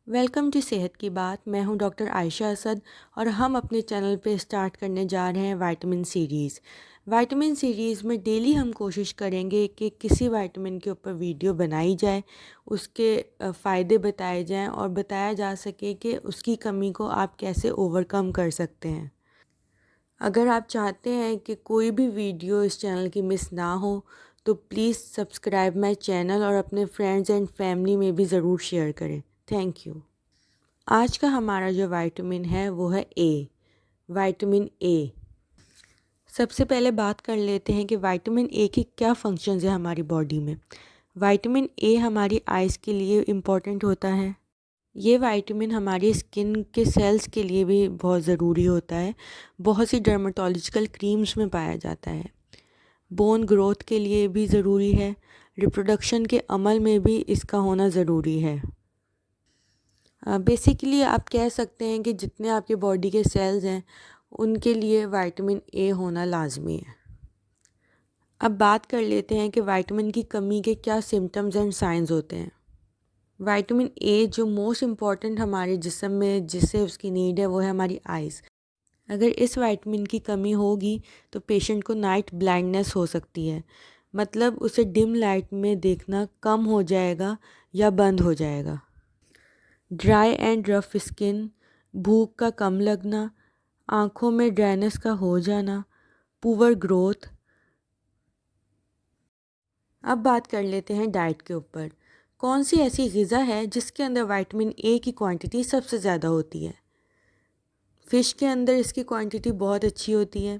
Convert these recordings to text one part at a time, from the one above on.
Welcome to सेहत की बात। मैं हूं डॉक्टर आयशा असद और हम अपने चैनल पे स्टार्ट करने जा रहे हैं विटामिन सीरीज़। विटामिन सीरीज़ में डेली हम कोशिश करेंगे कि किसी विटामिन के ऊपर वीडियो बनाई जाए, उसके फ़ायदे बताए जाएं और बताया जा सके कि उसकी कमी को आप कैसे ओवरकम कर सकते हैं। अगर आप चाहते हैं कि कोई भी वीडियो इस चैनल की मिस ना हो तो प्लीज़ सब्सक्राइब माय चैनल और अपने फ्रेंड्स एंड फैमिली में भी ज़रूर शेयर करें। Thank you. आज का हमारा जो विटामिन है वो है ए, विटामिन ए। सबसे पहले बात कर लेते हैं कि विटामिन ए की क्या फंक्शंस है हमारी बॉडी में। विटामिन ए हमारी आइज़ के लिए इम्पॉर्टेंट होता है। ये विटामिन हमारी स्किन के सेल्स के लिए भी बहुत ज़रूरी होता है। बहुत सी डर्मेटोलॉजिकल क्रीम्स में पाया जाता है। बोन ग्रोथ के लिए भी ज़रूरी है। रिप्रोडक्शन के अमल में भी इसका होना ज़रूरी है। बेसिकली आप कह सकते हैं कि जितने आपके बॉडी के सेल्स हैं उनके लिए विटामिन ए होना लाजमी है। अब बात कर लेते हैं कि विटामिन की कमी के क्या सिम्टम्स एंड साइंस होते हैं। विटामिन ए जो मोस्ट इम्पॉर्टेंट हमारे जिस्म में जिससे उसकी नीड है वो है हमारी आइज़। अगर इस विटामिन की कमी होगी तो पेशेंट को नाइट ब्लाइंडनेस हो सकती है, मतलब उसे डिम लाइट में देखना कम हो जाएगा या बंद हो जाएगा। ड्राई एंड रफ स्किन, भूख का कम लगना, आँखों में ड्राइनेस का हो जाना, पुअर ग्रोथ। अब बात कर लेते हैं डाइट के ऊपर। कौन सी ऐसी ग़िज़ा है जिसके अंदर विटामिन ए की क्वांटिटी सबसे ज़्यादा होती है? फ़िश के अंदर इसकी क्वांटिटी बहुत अच्छी होती है।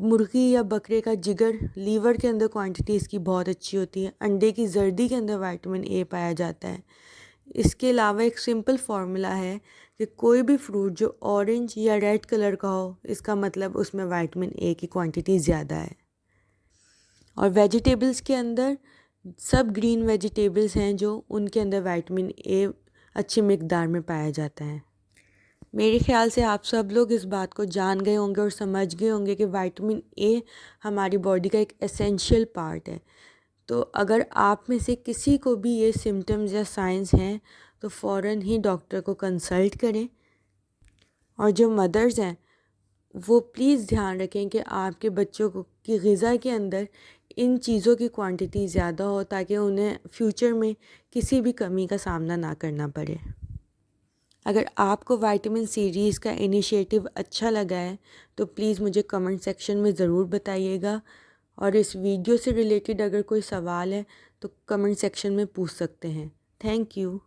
मुर्गी या बकरे का जिगर, लीवर के अंदर क्वांटिटी इसकी बहुत अच्छी होती है। अंडे की जर्दी के अंदर विटामिन ए पाया जाता है। इसके अलावा एक सिंपल फार्मूला है कि कोई भी फ्रूट जो ऑरेंज या रेड कलर का हो, इसका मतलब उसमें विटामिन ए की क्वांटिटी ज़्यादा है। और वेजिटेबल्स के अंदर सब ग्रीन वेजिटेबल्स हैं जो उनके अंदर विटामिन ए अच्छी मिकदार में पाया जाता है। मेरे ख़्याल से आप सब लोग इस बात को जान गए होंगे और समझ गए होंगे कि विटामिन ए हमारी बॉडी का एक एसेंशियल पार्ट है। तो अगर आप में से किसी को भी ये सिम्टम्स या साइंस हैं तो फ़ौरन ही डॉक्टर को कंसल्ट करें। और जो मदर्स हैं वो प्लीज़ ध्यान रखें कि आपके बच्चों को की ग़िज़ा के अंदर इन चीज़ों की क्वांटिटी ज़्यादा हो ताकि उन्हें फ्यूचर में किसी भी कमी का सामना ना करना पड़े। अगर आपको विटामिन सीरीज़ का इनिशिएटिव अच्छा लगा है तो प्लीज़ मुझे कमेंट सेक्शन में ज़रूर बताइएगा। और इस वीडियो से रिलेटेड अगर कोई सवाल है तो कमेंट सेक्शन में पूछ सकते हैं। Thank you.